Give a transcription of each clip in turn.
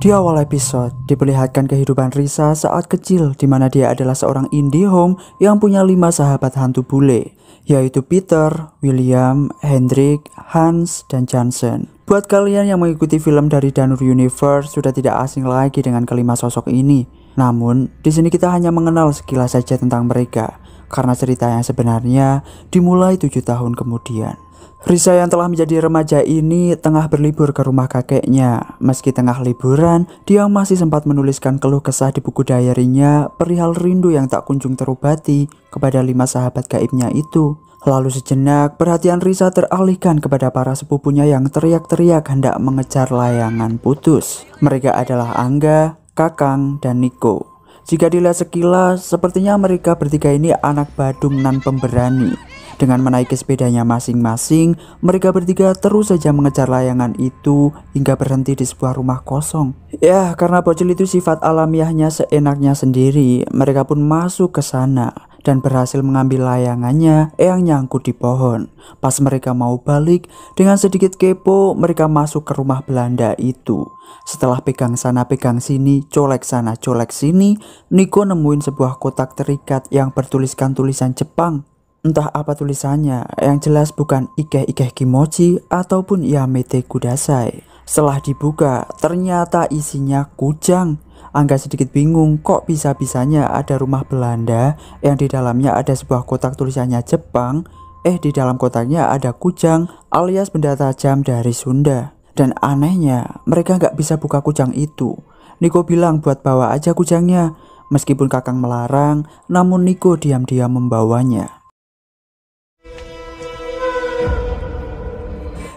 Di awal episode, diperlihatkan kehidupan Risa saat kecil di mana dia adalah seorang indie home yang punya 5 sahabat hantu bule, yaitu Peter, William, Hendrik, Hans, dan Johnson. Buat kalian yang mengikuti film dari Danur Universe sudah tidak asing lagi dengan kelima sosok ini. Namun, di sini kita hanya mengenal sekilas saja tentang mereka, karena cerita yang sebenarnya dimulai 7 tahun kemudian. Risa yang telah menjadi remaja ini tengah berlibur ke rumah kakeknya. Meski tengah liburan, dia masih sempat menuliskan keluh kesah di buku diary-nya perihal rindu yang tak kunjung terobati kepada 5 sahabat gaibnya itu. Lalu sejenak, perhatian Risa teralihkan kepada para sepupunya yang teriak-teriak hendak mengejar layangan putus. Mereka adalah Angga, Kakang, dan Niko. Jika dilihat sekilas, sepertinya mereka bertiga ini anak badung nan pemberani. Dengan menaiki sepedanya masing-masing, mereka bertiga terus saja mengejar layangan itu hingga berhenti di sebuah rumah kosong. Ya, karena bocil itu sifat alamiahnya seenaknya sendiri, mereka pun masuk ke sana dan berhasil mengambil layangannya yang nyangkut di pohon. Pas mereka mau balik, dengan sedikit kepo, mereka masuk ke rumah Belanda itu. Setelah pegang sana pegang sini, colek sana colek sini, Niko nemuin sebuah kotak terikat yang bertuliskan tulisan Jepang. Entah apa tulisannya, yang jelas bukan Ikeh Kimochi ataupun Yamete Kudasai. Setelah dibuka, ternyata isinya kujang. Angga sedikit bingung kok bisa-bisanya ada rumah Belanda yang di dalamnya ada sebuah kotak tulisannya Jepang. Di dalam kotaknya ada kujang alias benda tajam dari Sunda. Dan anehnya, mereka nggak bisa buka kujang itu. Niko bilang buat bawa aja kujangnya. Meskipun Kakang melarang, namun Niko diam-diam membawanya.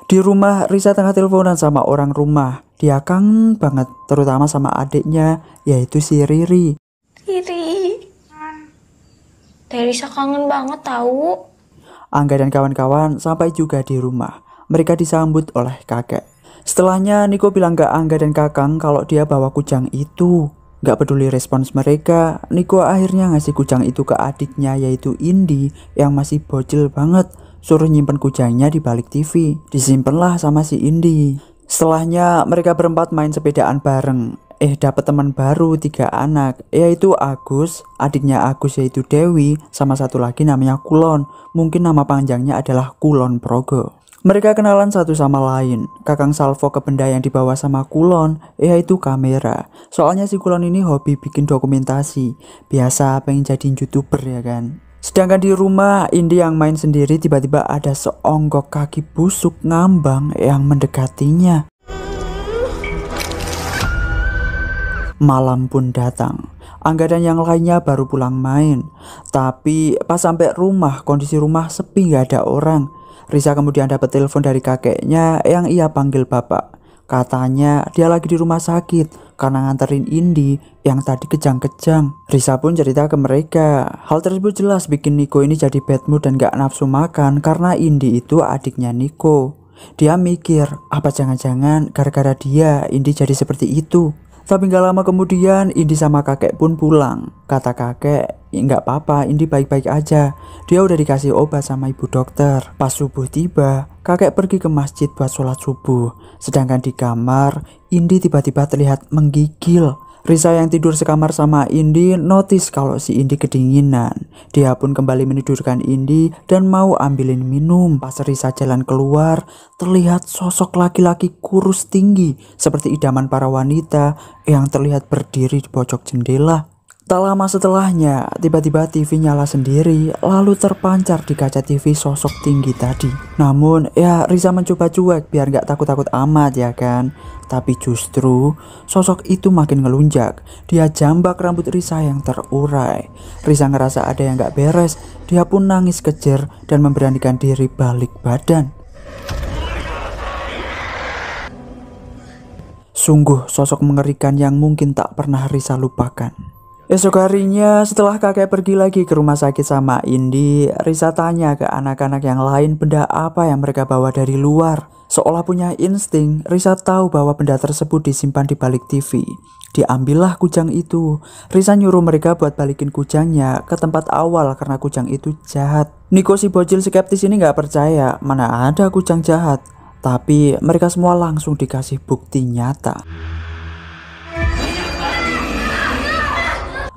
Di rumah, Risa tengah teleponan sama orang rumah. Dia kangen banget, terutama sama adiknya, yaitu si Riri. Riri, Risa kangen banget tahu. Angga dan kawan-kawan sampai juga di rumah. Mereka disambut oleh kakek. Setelahnya, Niko bilang ke Angga dan Kakang kalau dia bawa kujang itu. Gak peduli respons mereka, Niko akhirnya ngasih kujang itu ke adiknya, yaitu Indi, yang masih bocil banget. Suruh nyimpen kujangnya di balik TV. Disimpenlah sama si Indi. Setelahnya mereka berempat main sepedaan bareng. Dapat teman baru 3 anak, yaitu Agus, adiknya Agus yaitu Dewi, sama satu lagi namanya Kulon. Mungkin nama panjangnya adalah Kulon Progo. Mereka kenalan satu sama lain. Kakang salvo ke benda yang dibawa sama Kulon, yaitu kamera. Soalnya si Kulon ini hobi bikin dokumentasi. Biasa pengen jadi YouTuber ya kan. Sedangkan di rumah, Indi yang main sendiri tiba-tiba ada seonggok kaki busuk ngambang yang mendekatinya. Malam pun datang. Angga dan yang lainnya baru pulang main. Tapi pas sampai rumah, kondisi rumah sepi gak ada orang. Risa kemudian dapat telepon dari kakeknya yang ia panggil bapak. Katanya dia lagi di rumah sakit karena nganterin Indi yang tadi kejang-kejang. Risa pun cerita ke mereka. Hal tersebut jelas bikin Niko ini jadi bad mood dan gak nafsu makan karena Indi itu adiknya Niko. Dia mikir, apa jangan-jangan gara-gara dia Indi jadi seperti itu. Tapi gak lama kemudian Indi sama kakek pun pulang. Kata kakek, nggak apa-apa, Indi baik-baik aja. Dia udah dikasih obat sama ibu dokter. Pas subuh tiba, kakek pergi ke masjid buat sholat subuh. Sedangkan di kamar, Indi tiba-tiba terlihat menggigil. Risa yang tidur sekamar sama Indi notice kalau si Indi kedinginan. Dia pun kembali menidurkan Indi dan mau ambilin minum. Pas Risa jalan keluar, terlihat sosok laki-laki kurus tinggi seperti idaman para wanita yang terlihat berdiri di pojok jendela. Tak lama setelahnya, tiba-tiba TV nyala sendiri, lalu terpancar di kaca TV sosok tinggi tadi. Namun, ya Risa mencoba cuek biar gak takut-takut amat ya kan. Tapi justru, sosok itu makin ngelunjak. Dia jambak rambut Risa yang terurai. Risa ngerasa ada yang gak beres, dia pun nangis kejer dan memberanikan diri balik badan. Sungguh sosok mengerikan yang mungkin tak pernah Risa lupakan. Esok harinya setelah kakek pergi lagi ke rumah sakit sama Indi, Risa tanya ke anak-anak yang lain benda apa yang mereka bawa dari luar. Seolah punya insting, Risa tahu bahwa benda tersebut disimpan di balik TV. Diambillah kujang itu. Risa nyuruh mereka buat balikin kujangnya ke tempat awal karena kujang itu jahat. Niko si bocil skeptis ini gak percaya, mana ada kujang jahat. Tapi mereka semua langsung dikasih bukti nyata.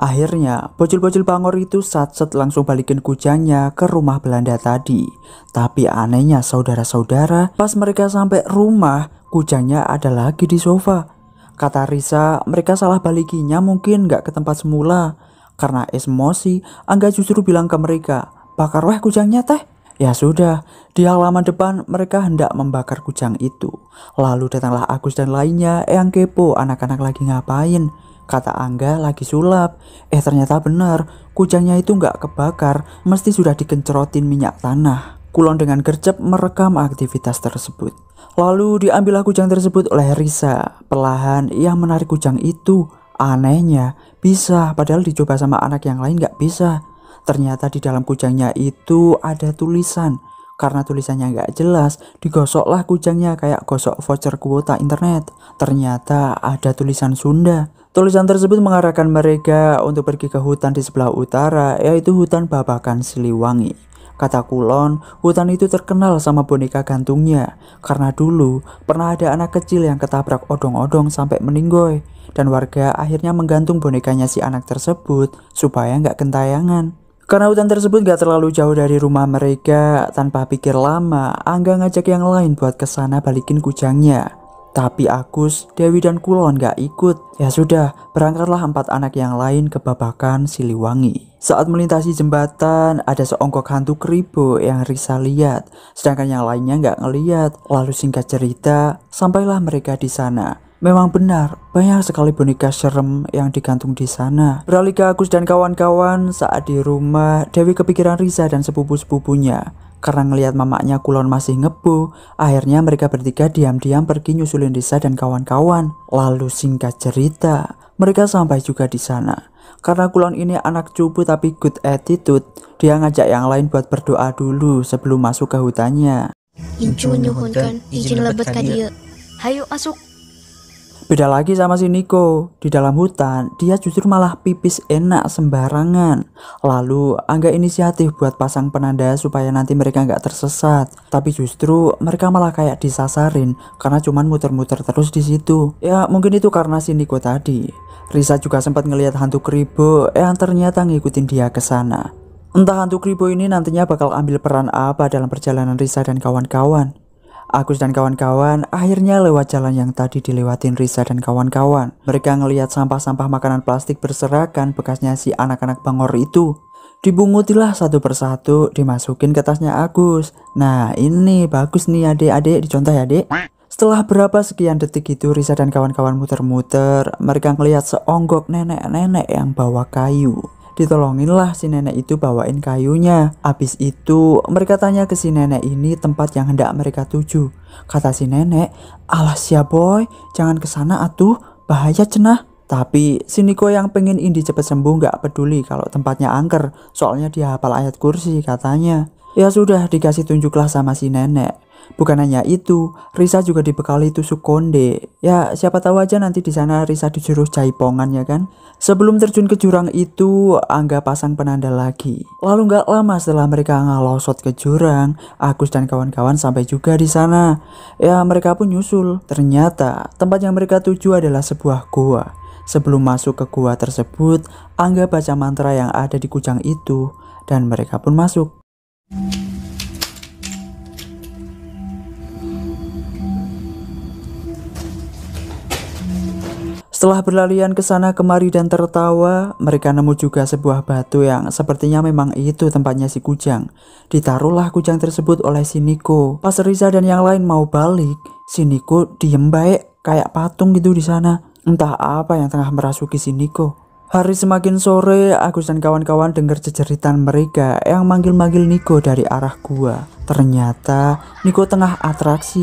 Akhirnya, bocil-bocil bangor itu satset langsung balikin kujangnya ke rumah Belanda tadi. Tapi anehnya saudara-saudara, pas mereka sampai rumah, kujangnya ada lagi di sofa. Kata Risa, mereka salah balikinya mungkin gak ke tempat semula. Karena emosi, Angga justru bilang ke mereka, bakar weh kujangnya teh. Ya sudah, di halaman depan mereka hendak membakar kujang itu. Lalu datanglah Agus dan lainnya yang kepo anak-anak lagi ngapain. Kata Angga lagi sulap. Ternyata benar, kujangnya itu nggak kebakar, mesti sudah dikencerotin minyak tanah. Kulon dengan gercep merekam aktivitas tersebut. Lalu diambillah kujang tersebut oleh Risa. Perlahan ia menarik kujang itu. Anehnya bisa, padahal dicoba sama anak yang lain nggak bisa. Ternyata di dalam kujangnya itu ada tulisan. Karena tulisannya nggak jelas, digosoklah kujangnya kayak gosok voucher kuota internet. Ternyata ada tulisan Sunda. Tulisan tersebut mengarahkan mereka untuk pergi ke hutan di sebelah utara, yaitu hutan Babakan Siliwangi. Kata Kulon, hutan itu terkenal sama boneka gantungnya. Karena dulu pernah ada anak kecil yang ketabrak odong-odong sampai meninggoy. Dan warga akhirnya menggantung bonekanya si anak tersebut supaya nggak gentayangan. Karena hutan tersebut gak terlalu jauh dari rumah mereka, tanpa pikir lama, Angga ngajak yang lain buat kesana balikin kujangnya. Tapi Agus, Dewi dan Kulon gak ikut. Ya sudah, berangkatlah 4 anak yang lain ke Babakan Siliwangi. Saat melintasi jembatan, ada seonggok hantu keribo yang Risa lihat, sedangkan yang lainnya gak ngeliat. Lalu singkat cerita, sampailah mereka di sana. Memang benar, banyak sekali boneka serem yang digantung di sana. Beralih ke Agus dan kawan-kawan, saat di rumah, Dewi kepikiran Risa dan sepupu-sepupunya. Karena ngelihat mamanya Kulon masih ngebu, akhirnya mereka bertiga diam-diam pergi nyusulin Risa dan kawan-kawan. Lalu singkat cerita, mereka sampai juga di sana. Karena Kulon ini anak cupu tapi good attitude, dia ngajak yang lain buat berdoa dulu sebelum masuk ke hutannya. Incu nyuhunkan izin lebet ka dieu. Hayu masuk. Beda lagi sama si Niko, di dalam hutan dia justru malah pipis enak sembarangan. Lalu Angga inisiatif buat pasang penanda supaya nanti mereka nggak tersesat. Tapi justru mereka malah kayak disasarin karena cuman muter-muter terus di situ. Ya mungkin itu karena si Niko tadi. Risa juga sempat ngelihat hantu keribo yang ternyata ngikutin dia ke sana. Entah hantu keribo ini nantinya bakal ambil peran apa dalam perjalanan Risa dan kawan-kawan. Agus dan kawan-kawan akhirnya lewat jalan yang tadi dilewatin Risa dan kawan-kawan. Mereka ngelihat sampah-sampah makanan plastik berserakan bekasnya si anak-anak bangor itu. Dibungutilah satu persatu, dimasukin ke tasnya Agus. Nah ini bagus nih adik-adik, dicontoh ya adik. Setelah berapa sekian detik itu Risa dan kawan-kawan muter-muter, mereka ngelihat seonggok nenek-nenek yang bawa kayu. Ditolonginlah si nenek itu bawain kayunya. Habis itu mereka tanya ke si nenek ini tempat yang hendak mereka tuju. Kata si nenek, alah sia boy, jangan kesana atuh, bahaya cenah. Tapi si Niko yang pengen Indi cepet sembuh gak peduli kalau tempatnya angker, soalnya dia hafal ayat kursi katanya. Ya sudah, dikasih tunjuklah sama si nenek. Bukan hanya itu, Risa juga dibekali tusuk konde. Ya siapa tahu aja nanti di sana Risa disuruh jaipongan ya kan. Sebelum terjun ke jurang itu, Angga pasang penanda lagi. Lalu gak lama setelah mereka ngalosot ke jurang, Agus dan kawan-kawan sampai juga di sana. Ya mereka pun nyusul. Ternyata tempat yang mereka tuju adalah sebuah goa. Sebelum masuk ke gua tersebut, Angga baca mantra yang ada di kujang itu dan mereka pun masuk. Setelah berlarian ke sana kemari dan tertawa, mereka nemu juga sebuah batu yang sepertinya memang itu tempatnya si kujang. Ditaruhlah kujang tersebut oleh si Niko. Pas Risa dan yang lain mau balik, si Niko diem baik kayak patung gitu di sana. Entah apa yang tengah merasuki si Niko. Hari semakin sore, Agus dan kawan-kawan dengar jejeritan mereka yang manggil-manggil Niko dari arah gua. Ternyata Niko tengah atraksi.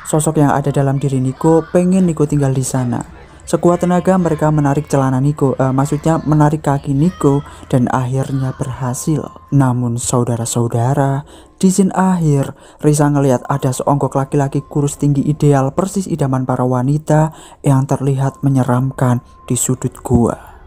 Sosok yang ada dalam diri Niko pengen Niko tinggal di sana. Sekuat tenaga mereka menarik celana Niko, maksudnya menarik kaki Niko, dan akhirnya berhasil. Namun saudara-saudara, di scene akhir, Risa ngelihat ada seonggok laki-laki kurus tinggi ideal persis idaman para wanita yang terlihat menyeramkan di sudut gua.